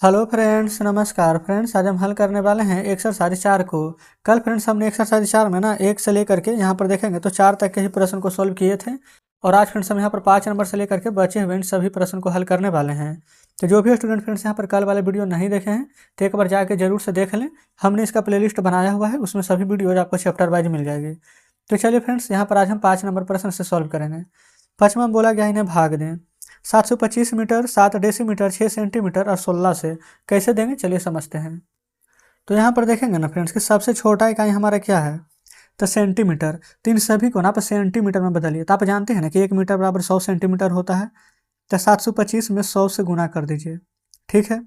Hello friends, नमस्कार friends. आज हम हल करने वाले हैं एक्सरसाइज 4 को। कल फ्रेंड्स हमने एक्सरसाइज 4 में ना 1 से लेकर के यहाँ पर देखेंगे तो 4 तक के ही प्रश्न को सॉल्व किए थे। और आज फ्रेंड्स हम यहाँ पर 5 नंबर से लेकर के बचे हुए इन सभी प्रश्न को हल करने वाले हैं। तो जो भी स्टूडेंट फ्रेंड्स यहाँ पर कल वाले वीडियो नहीं देखे हैं तो एक बार जाके जरूर से देख लें। हमने इसका प्लेलिस्ट बनाया हुआ है, उसमें सभी वीडियोज आपको चैप्टर वाइज मिल जाएगी। तो चलिए फ्रेंड्स, यहाँ पर आज हम 5 नंबर प्रश्न से सॉल्व करेंगे। पाँचवा बोला गया इन्हें भाग दें। 725 मीटर, 7 डेसीमीटर, 6 सेंटीमीटर और 16 से कैसे देंगे, चलिए समझते हैं। तो यहाँ पर देखेंगे ना फ्रेंड्स कि सबसे छोटा इकाई हमारा क्या है, तो सेंटीमीटर। तो इन सभी को ना आप सेंटीमीटर में बदलिए। तो आप जानते हैं ना कि 1 मीटर बराबर 100 सेंटीमीटर होता है। तो 725 में 100 से गुना कर दीजिए, ठीक है।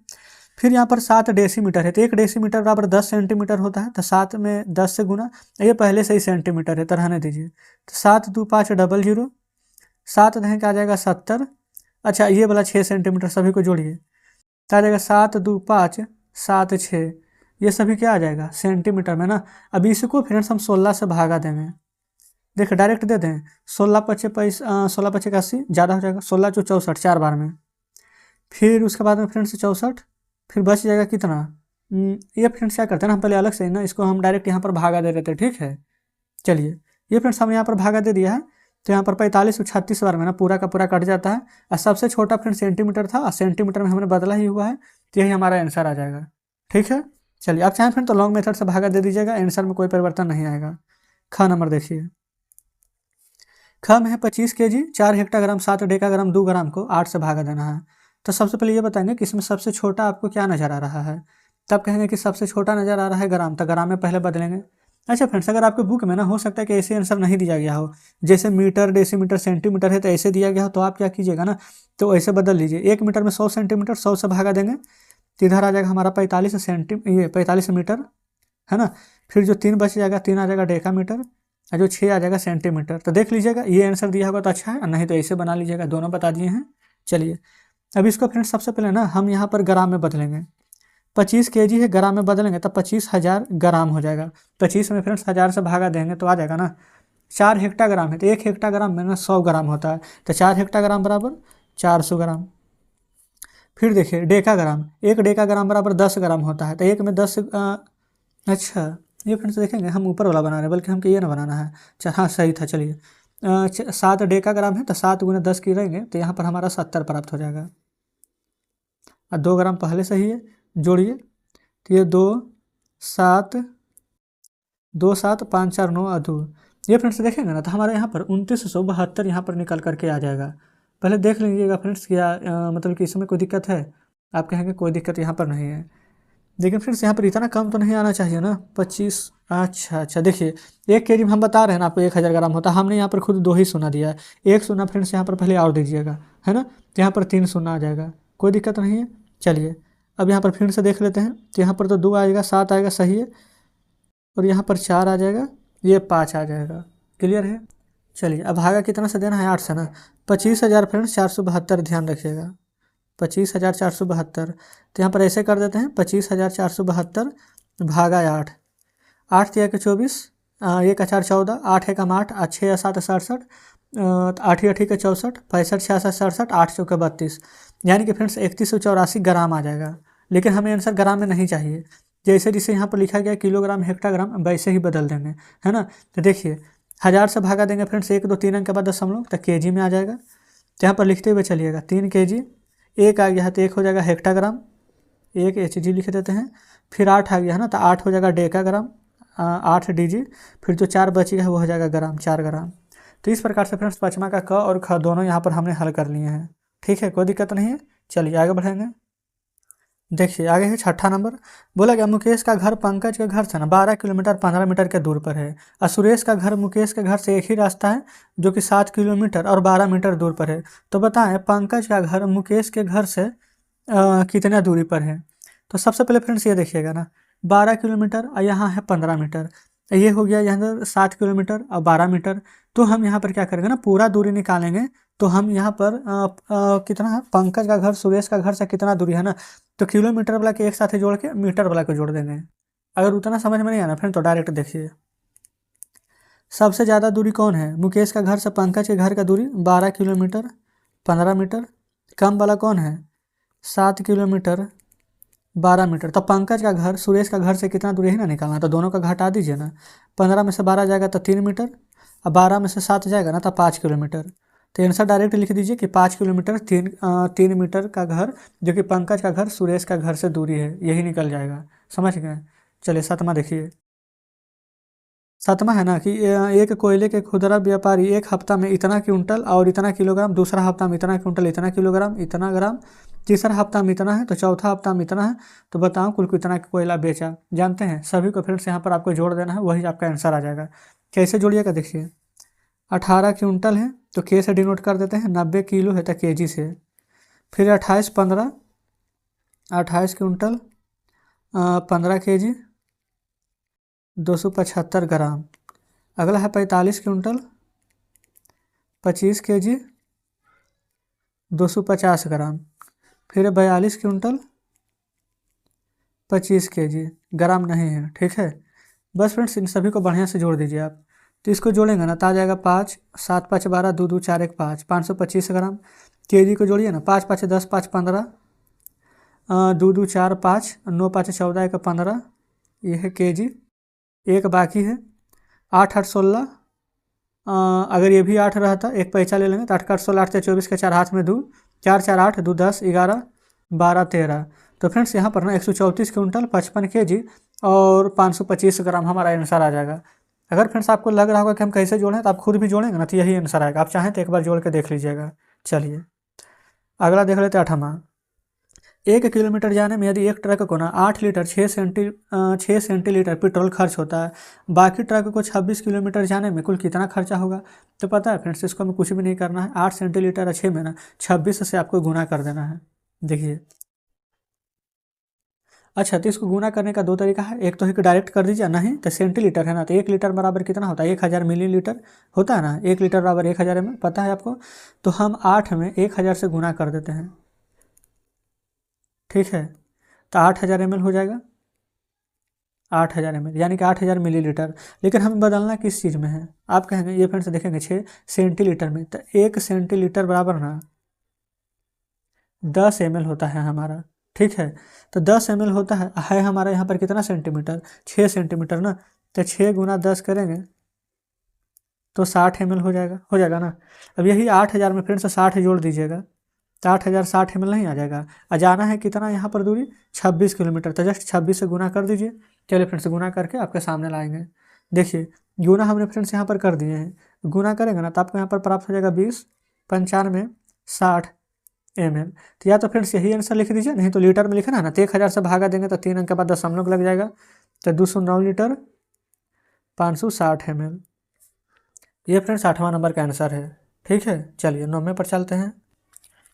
फिर यहाँ पर 7 डेसीमीटर है, तो 1 डेसीमीटर बराबर 10 सेंटीमीटर होता है। तो 7 में 10 से गुना, ये पहले से ही सेंटीमीटर है तो रहने दीजिए। तो 7 2 5 00, 7 दें क्या आ जाएगा 70। अच्छा, ये वाला 6 सेंटीमीटर सभी को जोड़िए तो आ जाएगा 7 2 5 7 6। ये सभी क्या आ जाएगा सेंटीमीटर में ना। अब इसको फ्रेंड्स हम 16 से भागा देंगे। देखिए डायरेक्ट दे दें, 16 पचे 81, ज़्यादा हो जाएगा। 16 चौ 64, 4 बार में। फिर उसके बाद में फ्रेंड्स 64, फिर बच जाएगा कितना। ये फ्रेंड्स क्या करते हैं ना, हम पहले अलग से ना इसको हम डायरेक्ट यहाँ पर भागा दे रहे थे, ठीक है। चलिए, ये फ्रेंड्स हम यहाँ पर भागा दे दिया है। तो यहाँ पर 45 और 36 बार में ना पूरा का पूरा कट जाता है। और सबसे छोटा फ्रेंड सेंटीमीटर था, और सेंटीमीटर में हमने बदला ही हुआ है। तो यही हमारा आंसर आ जाएगा, ठीक है। चलिए, आप चाहें फ्रेंड तो लॉन्ग मेथड से भागा दे दीजिएगा, आंसर में कोई परिवर्तन नहीं आएगा। ख नंबर देखिए। ख में है 25 kg, 4 हेक्टाग्राम, 7 डेकाग्राम, 2 ग्राम को 8 से भागा देना है। तो सबसे पहले ये बताएंगे कि इसमें सबसे छोटा आपको क्या नज़र आ रहा है। तब कहेंगे कि सबसे छोटा नज़र आ रहा है ग्राम, तो ग्राम में पहले बदलेंगे। अच्छा फ्रेंड्स, अगर आपके बुक में ना हो सकता है कि ऐसे आंसर नहीं दिया गया हो, जैसे मीटर डेसीमीटर सेंटीमीटर है तो ऐसे दिया गया हो, तो आप क्या कीजिएगा ना, तो ऐसे बदल लीजिए। 1 मीटर में 100 सेंटीमीटर, 100 से भागा देंगे तो इधर आ जाएगा हमारा 45 मीटर, है ना। फिर जो 3 बच जाएगा, 3 आ जाएगा डेकामीटर, और जो 6 आ जाएगा सेंटीमीटर। तो देख लीजिएगा, ये आंसर दिया होगा तो अच्छा है, और नहीं तो ऐसे बना लीजिएगा। दोनों बता दिए हैं। चलिए, अब इसको फ्रेंड्स सबसे पहले ना हम यहाँ पर ग्राम में बदलेंगे। 25 kg है, ग्राम में बदलेंगे तो 25,000 ग्राम हो जाएगा। 25 में फ्रेंड्स 1000 से भागा देंगे तो आ जाएगा ना 4 हेक्टाग्राम है, तो 1 हेक्टाग्राम में ना 100 ग्राम होता है। तो 4 हेक्टाग्राम बराबर 400 ग्राम। फिर देखिए डेकाग्राम, 1 डेकाग्राम बराबर 10 ग्राम होता है। तो 1 में 10 अच्छा, ये फ्रेंड्स देखेंगे हम ऊपर वाला बना रहे हैं, बल्कि हमको ये ना बनाना है। हाँ सही था। चलिए, 7 डेकाग्राम है तो 7 गुना 10 की रहेंगे, तो यहाँ पर हमारा 70 प्राप्त हो जाएगा। और 2 ग्राम पहले से ही है, जोड़िए। तो ये 2 7 2 7 5 4 9 2। ये फ्रेंड्स देखेंगे ना तो हमारे यहाँ पर 2972 यहाँ पर निकल करके आ जाएगा। पहले देख लीजिएगा फ्रेंड्स, क्या मतलब कि इसमें कोई दिक्कत है। आप कहेंगे कोई दिक्कत यहाँ पर नहीं है, लेकिन फ्रेंड्स यहाँ पर इतना कम तो नहीं आना चाहिए ना। 25, अच्छा देखिए, 1 kg में हम बता रहे हैं ना आपको 1000 ग्राम होता है। हमने यहाँ पर खुद 2 ही शून्य दिया है। 1 शून्य फ्रेंड्स यहाँ पर पहले और दीजिएगा, है ना। तो यहाँ पर 3 शून्य आ जाएगा, कोई दिक्कत नहीं है। चलिए, अब यहाँ पर फिर से देख लेते हैं। तो यहाँ पर तो 2 आएगा, 7 आएगा, सही है। और यहाँ पर 4 आ जाएगा, ये 5 आ जाएगा। क्लियर है। चलिए, अब भागा कितना से देना है, 8 से ना। 25,000 फ्रेंड्स 472, ध्यान रखिएगा 25,472। तो यहाँ पर ऐसे कर देते हैं, 25,472 भागा 8। 8 तिया के 24, 1 का 4 14, 8 एकम 8, 6 या 7 67, 8 8 के 64, 65 66 67, 8 चौके 32। यानी कि फ्रेंड्स 3184 ग्राम आ जाएगा। लेकिन हमें आंसर ग्राम में नहीं चाहिए। जैसे जैसे यहाँ पर लिखा गया किलोग्राम हेक्टाग्राम, वैसे ही बदल देंगे, है ना। तो देखिए, 1000 से भागा देंगे फ्रेंड्स 1 2 3 अंक के बाद दशमलव, तो केजी में आ जाएगा। तो यहाँ पर लिखते हुए चलिएगा 3 kg, 1 आ गया है तो 1 हो जाएगा हेक्टाग्राम, 1 HG लिख देते हैं। फिर 8 आ गया है ना, तो 8 हो जाएगा डेकाग्राम, 8 DG। फिर जो 4 बच गया है वो हो जाएगा ग्राम, 4 ग्राम। तो इस प्रकार से फ्रेंड्स पचमा का क और ख दोनों यहाँ पर हमने हल कर लिए हैं, ठीक है, कोई दिक्कत नहीं है। चलिए आगे बढ़ेंगे। देखिए आगे है 6ठा नंबर। बोला गया मुकेश का घर पंकज के घर से ना 12 किलोमीटर 15 मीटर के दूर पर है, और सुरेश का घर मुकेश के घर से एक ही रास्ता है जो कि 7 किलोमीटर और 12 मीटर दूर पर है। तो बताएं पंकज का घर मुकेश के घर से कितना दूरी पर है। तो सबसे पहले फ्रेंड्स ये देखिएगा ना, 12 किलोमीटर और यहाँ है 15 मीटर। ये हो गया यहाँ 7 किलोमीटर और 12 मीटर। तो हम यहाँ पर क्या करेंगे ना, पूरा दूरी निकालेंगे। तो हम यहाँ पर कितना है, पंकज का घर सुरेश का घर से कितना दूरी है ना, तो किलोमीटर वाला के एक साथ जोड़ के मीटर वाला को जोड़ देंगे। अगर उतना समझ में नहीं आना फ्रेंड तो डायरेक्ट देखिए। सबसे ज़्यादा दूरी कौन है, मुकेश का घर से पंकज के घर का दूरी 12 किलोमीटर 15 मीटर। कम वाला कौन है, 7 किलोमीटर 12 मीटर। तो पंकज का घर सुरेश का घर से कितना दूर ही ना निकालना, तो दोनों का घटा दीजिए ना। 15 में से 12 जाएगा तो 3 मीटर, और 12 में से 7 जाएगा ना तो 5 किलोमीटर। तो आंसर डायरेक्ट लिख दीजिए कि 5 किलोमीटर 3 मीटर का घर, जो कि पंकज का घर सुरेश का घर से दूरी है, यही निकल जाएगा। समझ गए। चलिए 7वां देखिए। 7वां है ना कि एक कोयले के खुदरा व्यापारी एक हफ्ता में इतना क्विंटल और इतना किलोग्राम, दूसरा हफ्ता में इतना क्विंटल इतना किलोग्राम इतना ग्राम, तीसरा हफ्ता में इतना है, तो चौथा हफ्ता में इतना है, तो बताओ कुल कितना कोयला बेचा। जानते हैं सभी को फ्रेंड्स, यहाँ पर आपको जोड़ देना है, वही आपका आंसर आ जाएगा। कैसे जोड़िएगा देखिए। 18 क्विंटल है तो के से डिनोट कर देते हैं, 90 किलो है तो केजी से। फिर 28 क्विंटल 15 केजी 275 ग्राम। अगला है 45 क्विंटल 25 केजी 250 ग्राम। फिर 42 क्विंटल 25 केजी, ग्राम नहीं है, ठीक है। बस फ्रेंड्स इन सभी को बढ़िया से जोड़ दीजिए आप। तो इसको जोड़ेंगे ना तो आ जाएगा 5 7 5 12 2 2 4 1 5 525 ग्राम। केजी को जोड़िए ना, 5 5 10 5 15 2 2 4 5 9 5 14 1 15, ये है केजी। एक बाकी है 8 8 16, अगर ये भी 8 रहता, एक पैसा ले लेंगे तो 8 8 16 8 24 के 4 हाथ में 2 4 4 8 2 10 11 12 13। तो फ्रेंड्स यहाँ पर ना 134 क्विंटल 55 केजी और 525 ग्राम हमारा आंसर आ जाएगा। अगर फ्रेंड्स आपको लग रहा होगा कि हम कैसे जोड़ें तो आप खुद भी जोड़ेंगे ना तो यही आंसर आएगा। आप चाहें तो एक बार जोड़ के देख लीजिएगा। चलिए अगला देख लेते हैं 8वां। 1 किलोमीटर जाने में यदि एक ट्रक को ना 8 लीटर 6 सेंटीलीटर पेट्रोल खर्च होता है, बाकी ट्रक को 26 किलोमीटर जाने में कुल कितना खर्चा होगा। तो पता है फ्रेंड्स, इसको हमें कुछ भी नहीं करना है। 8 सेंटीलीटर और 6 में ना 26 से आपको गुना कर देना है। देखिए अच्छा, तो इसको गुना करने का दो तरीका है। एक तो है कि डायरेक्ट कर दीजिए, नहीं तो सेंटीलीटर है ना, तो 1 लीटर बराबर कितना होता है 1000 मिलीलीटर होता है ना। 1 लीटर बराबर 1000 ml, पता है आपको। तो हम 8 में 1000 से गुना कर देते हैं, ठीक है। तो 8000 ml हो जाएगा, 8000 ml यानी कि 8000 मिलीलीटर। लेकिन हमें बदलना किस चीज़ में है, आप कहेंगे ये फ्रेंड्स देखेंगे 6 सेंटीलीटर में। तो 1 सेंटीलीटर बराबर ना 10 ml होता है हमारा, ठीक है। तो 10 ml होता है हमारा यहाँ पर कितना सेंटीमीटर, 6 सेंटीमीटर ना। तो 6 गुना 10 करेंगे तो 60 ml हो जाएगा ना। अब यही 8000 में फ्रेंड्स 60 जोड़ दीजिएगा तो 8000 60 ml नहीं आ जाएगा। आ जाना है कितना यहाँ पर दूरी 26 किलोमीटर, तो जस्ट 26 से गुना कर दीजिए। चलिए फ्रेंड्स गुना करके आपके सामने लाएंगे। देखिए गुना हमने फ्रेंड्स यहाँ पर कर दिए हैं, गुना करेंगे ना तो आपको यहाँ पर प्राप्त हो जाएगा 20 95 60 ml। तो या तो फ्रेंड्स यही आंसर लिख दीजिए, नहीं तो लीटर में लिखना है ना, तो 1000 से भागा देंगे तो 3 अंक के बाद दशमलव लग जाएगा। तो 209 लीटर 560 ml, ये फ्रेंड्स 8वां नंबर का आंसर है, ठीक है। चलिए 9वें पर चलते हैं।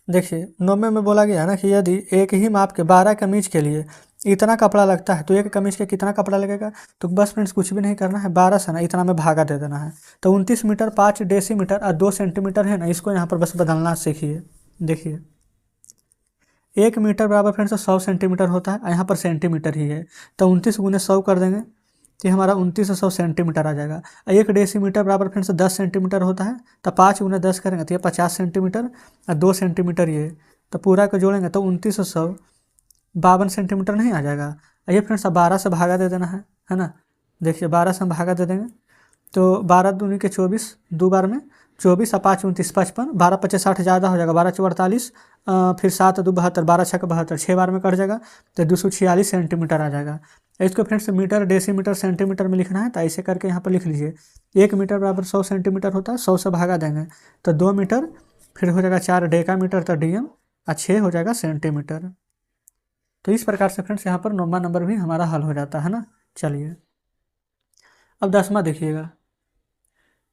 देखिए 9वें में बोला गया ना कि यदि एक ही माप के 12 कमीज के लिए इतना कपड़ा लगता है तो एक कमीज के कितना कपड़ा लगेगा। तो बस फ्रेंड्स कुछ भी नहीं करना है, 12 से ना इतना में भागा दे देना है। तो 29 मीटर 5 डेसीमीटर और 2 सेंटीमीटर है ना, इसको यहाँ पर बस बदलना सीखिए। देखिए 1 मीटर बराबर फ्रेंड्स 100 सेंटीमीटर होता है, यहाँ पर सेंटीमीटर ही है। तो 29 गुने 100 कर देंगे तो हमारा 29 से 100 सेंटीमीटर आ जाएगा। 1 डेसीमीटर बराबर फ्रेंड्स 10 सेंटीमीटर होता है, तो 5 गुने 10 करेंगे तो ये 50 सेंटीमीटर और 2 सेंटीमीटर ये, तो पूरा को जोड़ेंगे तो 29 से 100 52 सेंटीमीटर नहीं आ जाएगा। ये फ्रेंड्स 12 से भागा दे देना है ना। देखिए 12 से हम भागा दे देंगे तो 12 दूनी के 24, 2 बार में 24 और 5 29 55, 12 25 60 ज़्यादा हो जाएगा, 12 4 48, फिर 7 2 72, 12 6 72, 6 बार में कट जाएगा तो 246 सेंटीमीटर आ जाएगा। इसको फ्रेंड्स मीटर डेसीमीटर सेंटीमीटर में लिखना है, तो ऐसे करके यहाँ पर लिख लीजिए। 1 मीटर बराबर 100 सेंटीमीटर होता है, 100 से भागा देंगे तो 2 मीटर, फिर हो जाएगा 4 डेकामीटर तो डीएम और 6 हो जाएगा सेंटीमीटर। तो इस प्रकार से फ्रेंड्स यहाँ पर 9वां नंबर भी हमारा हल हो जाता है ना। चलिए अब 10वां देखिएगा।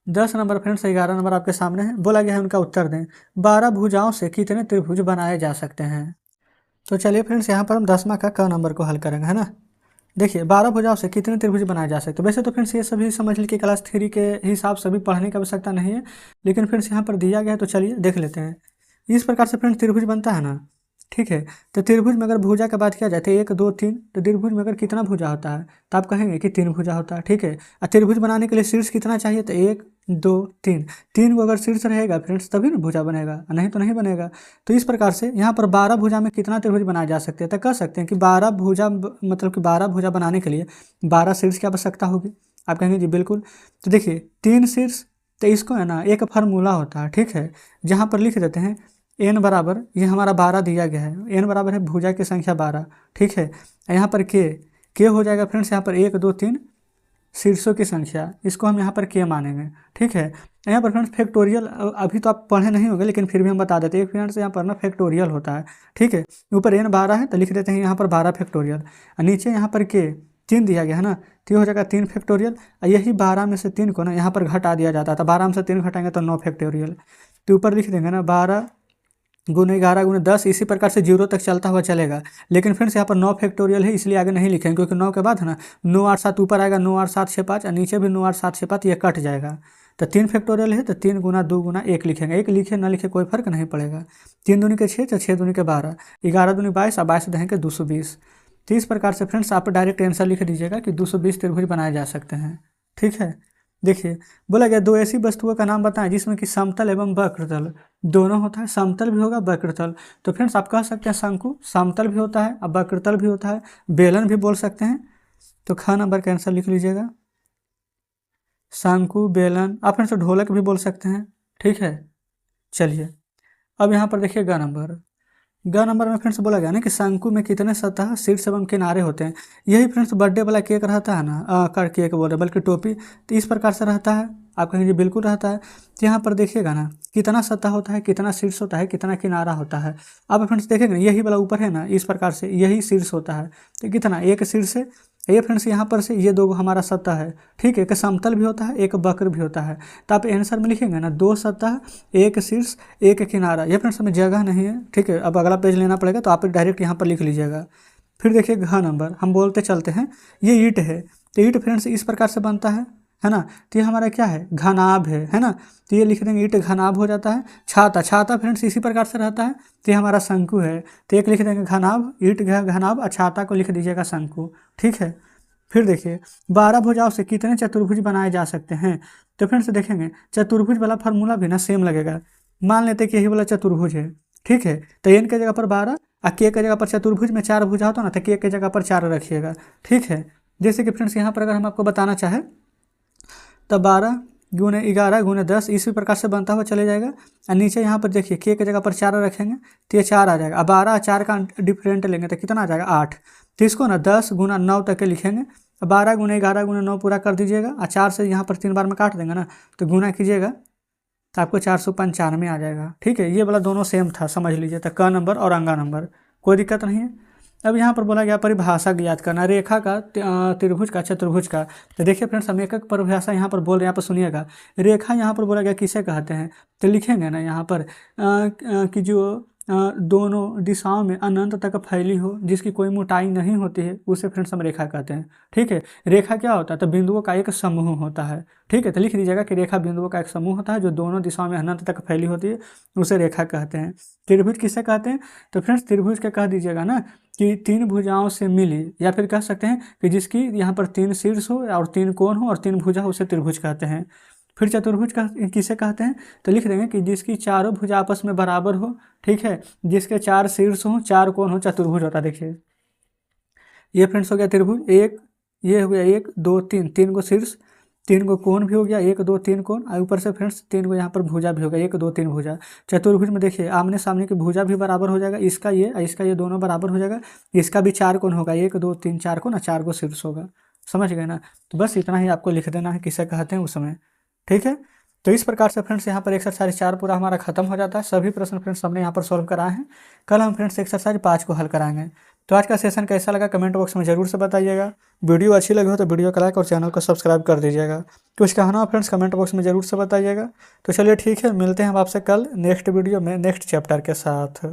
10 नंबर फ्रेंड्स 11 नंबर आपके सामने है, बोला गया है उनका उत्तर दें। 12 भुजाओं से कितने त्रिभुज बनाए जा सकते हैं। तो चलिए फ्रेंड्स यहाँ पर हम 10वां का क नंबर को हल करेंगे, है ना। देखिए 12 भुजाओं से कितने त्रिभुज बनाए जा सकते हैं। वैसे तो फ्रेंड्स ये सभी समझ लीजिए क्लास 3 के हिसाब से भी पढ़ने की आवश्यकता नहीं है, लेकिन फ्रेंड्स यहाँ पर दिया गया है तो चलिए देख लेते हैं। इस प्रकार से फ्रेंड्स त्रिभुज बनता है ना, ठीक है। तो त्रिभुज में अगर भुजा की बात किया जाए तो 1 2 3, तो त्रिभुज में अगर कितना भुजा होता है तो आप कहेंगे कि 3 भुजा होता है, ठीक है। और त्रिभुज बनाने के लिए शीर्ष कितना चाहिए, तो 1 2 3, 3 को अगर शीर्ष रहेगा फ्रेंड्स तभी ना भुजा बनेगा, नहीं तो नहीं बनेगा। तो इस प्रकार से यहाँ पर 12 भुजा में कितना त्रिभुज बनाया जा सकते हैं, तो कह सकते हैं कि 12 भुजा मतलब कि 12 भुजा बनाने के लिए 12 शीर्ष की आवश्यकता होगी। आप कहेंगे जी बिल्कुल। तो देखिए 3 शीर्ष, तो इसको है ना एक फार्मूला होता है, ठीक है, जहाँ पर लिख देते हैं n बराबर, ये हमारा 12 दिया गया है, n बराबर है भुजा की संख्या 12, ठीक है। यहाँ पर k हो जाएगा फ्रेंड्स यहाँ पर 1 2 3 शीर्षों की संख्या, इसको हम यहाँ पर k मानेंगे, ठीक है। यहाँ पर फ्रेंड्स फैक्टोरियल अभी तो आप पढ़े नहीं होंगे, लेकिन फिर भी हम बता देते हैं फ्रेंड्स, यहाँ पर ना फैक्टोरियल होता है, ठीक है। ऊपर n 12 है तो लिख देते हैं यहाँ पर 12 फैक्टोरियल, और नीचे यहाँ पर k 3 दिया गया है ना, तो ये हो जाएगा 3 फैक्टोरियल। यही 12 में से 3 को ना यहाँ पर घटा दिया जाता है, तो 12 में से 3 घटाएंगे तो 9 फैक्टोरियल। तो ऊपर लिख देंगे ना 12 गुने 11 गुने 10, इसी प्रकार से 0 तक चलता हुआ चलेगा। लेकिन फ्रेंड्स यहाँ पर 9 फैक्टोरियल है, इसलिए आगे नहीं लिखेंगे, क्योंकि 9 के बाद है ना 9 8 7 ऊपर आएगा, 9 8 7 6 5, और नीचे भी 9 8 7 6 5, ये कट जाएगा। तो 3 फैक्टोरियल है तो 3 गुना 2 गुना 1 लिखेंगे, 1 लिखे ना लिखे कोई फर्क नहीं पड़ेगा। 3 दूनी के 6 तो 6 दूनी के 12, 11 दूनी 22 और 22 देंगे 220। तो इस प्रकार से फ्रेंड्स आप डायरेक्ट आंसर लिख दीजिएगा कि 220 त्रिभुज बनाए जा सकते हैं, ठीक है। देखिए बोला गया 2 ऐसी वस्तुओं का नाम बताएं जिसमें कि समतल एवं वक्रतल दोनों होता है, समतल भी होगा वक्रतल। तो फ्रेंड्स आप कह सकते हैं शंकु समतल भी होता है और वक्रतल भी होता है, बेलन भी बोल सकते हैं। तो ख नंबर का आंसर लिख लीजिएगा, शंकु बेलन। आप फ्रेंड्स ढोलक भी बोल सकते हैं, ठीक है। चलिए अब यहाँ पर देखिए ग नंबर में फ्रेंड्स बोला गया ना कि शंकु में कितने सतह शीर्ष एवं किनारे होते हैं। यही फ्रेंड्स बर्थडे वाला केक रहता है ना, केक बोल रहे बल्कि टोपी, तो इस प्रकार से रहता है। आप कहेंगे बिल्कुल रहता है। तो यहाँ पर देखिएगा ना कितना सतह होता है, कितना शीर्ष होता है, कितना किनारा होता है। आप फ्रेंड्स देखेंगे यही वाला ऊपर है ना, इस प्रकार से यही शीर्ष होता है, तो कितना एक शीर्ष है। ये फ्रेंड्स यहाँ पर से ये 2 हमारा सतह है, ठीक है। एक समतल भी होता है, एक वक्र भी होता है। तो आप आंसर में लिखेंगे ना 2 सतह 1 शीर्ष 1 किनारा। ये फ्रेंड्स हमें जगह नहीं है, ठीक है। अब अगला पेज लेना पड़ेगा, तो आप डायरेक्ट यहाँ पर लिख लीजिएगा। फिर देखिए घ नंबर हम बोलते चलते हैं, ये ईंट है। तो ईंट फ्रेंड्स इस प्रकार से बनता है ना। तो ये हमारा क्या है, घनाभ है ना। तो ये लिख देंगे ईंट घनाभ हो जाता है। छाता फ्रेंड्स इसी प्रकार से रहता है। तो ये हमारा शंकु है। तो एक लिख देंगे घनाभ, ईंट घनाभ, और छाता को लिख दीजिएगा शंकु, ठीक है। फिर देखिए 12 भुजाओं से कितने चतुर्भुज बनाए जा सकते हैं। तो फ्रेंड्स देखेंगे चतुर्भुज वाला फार्मूला भी ना सेम लगेगा। मान लेते हैं कि यही वाला चतुर्भुज है, ठीक है। तो एन के जगह पर 12 और के जगह पर चतुर्भुज में 4 भुजा होता ना, तो के जगह पर 4 रखिएगा, ठीक है। जैसे कि फ्रेंड्स यहाँ पर अगर हम आपको बताना चाहें तो 12 गुने 11 गुने 10 इसी प्रकार से बनता हुआ चले जाएगा। और नीचे यहाँ पर देखिए के जगह पर 4 रखेंगे तो ये 4 आ जाएगा। अब 12 और 4 का डिफरेंट लेंगे तो कितना आ जाएगा 8। तो इसको ना 10 गुना 9 तक के लिखेंगे। 12 गुने 11 गुने 9 पूरा कर दीजिएगा, और 4 से यहाँ पर 3 बार में काट देंगे ना, तो गुना कीजिएगा तो आपको 495 आ जाएगा, ठीक है। ये वाला दोनों सेम था, समझ लीजिए। तो क नंबर और अंगा नंबर कोई दिक्कत नहीं है। अब यहाँ पर बोला गया परिभाषा ज्ञात करना, रेखा का, त्रिभुज का, चतुर्भुज का। तो देखिए फ्रेंड्स हम एक परिभाषा यहाँ पर बोल रहे हैं, यहाँ पर सुनिएगा। रेखा यहाँ पर बोला गया किसे कहते हैं, तो लिखेंगे ना यहाँ पर कि जो दोनों दिशाओं में अनंत तक फैली हो, जिसकी कोई मोटाई नहीं होती है, उसे फ्रेंड्स हम रेखा कहते हैं, ठीक है। रेखा क्या होता है, तो बिंदुओं का एक समूह होता है, ठीक है। तो लिख दीजिएगा कि रेखा बिंदुओं का एक समूह होता है जो दोनों दिशाओं में अनंत तक फैली होती है, उसे रेखा कहते हैं। त्रिभुज किसे कहते हैं, तो फ्रेंड्स त्रिभुज क्या कह दीजिएगा ना कि 3 भुजाओं से मिली, या फिर कह सकते हैं कि जिसकी यहाँ पर 3 शीर्ष हो और 3 कोण हो और 3 भुजा हो, उसे त्रिभुज कहते हैं। फिर चतुर्भुज का किसे कहते हैं, तो लिख देंगे कि जिसकी चारों भुजा आपस में बराबर हो, ठीक है, जिसके 4 शीर्ष हो 4 कोण हो, चतुर्भुज होता है। देखिए ये फ्रेंड्स हो गया त्रिभुज, एक ये हो गया 1 2 3, 3 को शीर्ष, 3 को कोण भी हो गया, 1 2 3 कोण, और ऊपर से फ्रेंड्स 3 को यहाँ पर भुजा भी होगा, 1 2 3 भुजा। चतुर्भुज में देखिए आमने सामने की भुजा भी बराबर हो जाएगा, इसका ये दोनों बराबर हो जाएगा, इसका भी 4 कोण होगा, 1 2 3 4 कोण, 4 को शीर्ष होगा। समझ गए ना। तो बस इतना ही आपको लिख देना है किसे कहते हैं उस समय, ठीक है। तो इस प्रकार से फ्रेंड्स यहाँ पर एक्सरसाइज 4 पूरा हमारा खत्म हो जाता है। सभी प्रश्न फ्रेंड्स हमने यहाँ पर सॉल्व कराए हैं। कल हम फ्रेंड्स एक्सरसाइज 5 को हल कराएंगे। तो आज का सेशन कैसा लगा कमेंट बॉक्स में जरूर से बताइएगा। वीडियो अच्छी लगी हो तो वीडियो को लाइक और चैनल को सब्सक्राइब कर दीजिएगा। कुछ कहना हो फ्रेंड्स कमेंट बॉक्स में जरूर से बताइएगा। तो चलिए ठीक है, मिलते हैं हम आपसे कल नेक्स्ट वीडियो में नेक्स्ट चैप्टर के साथ।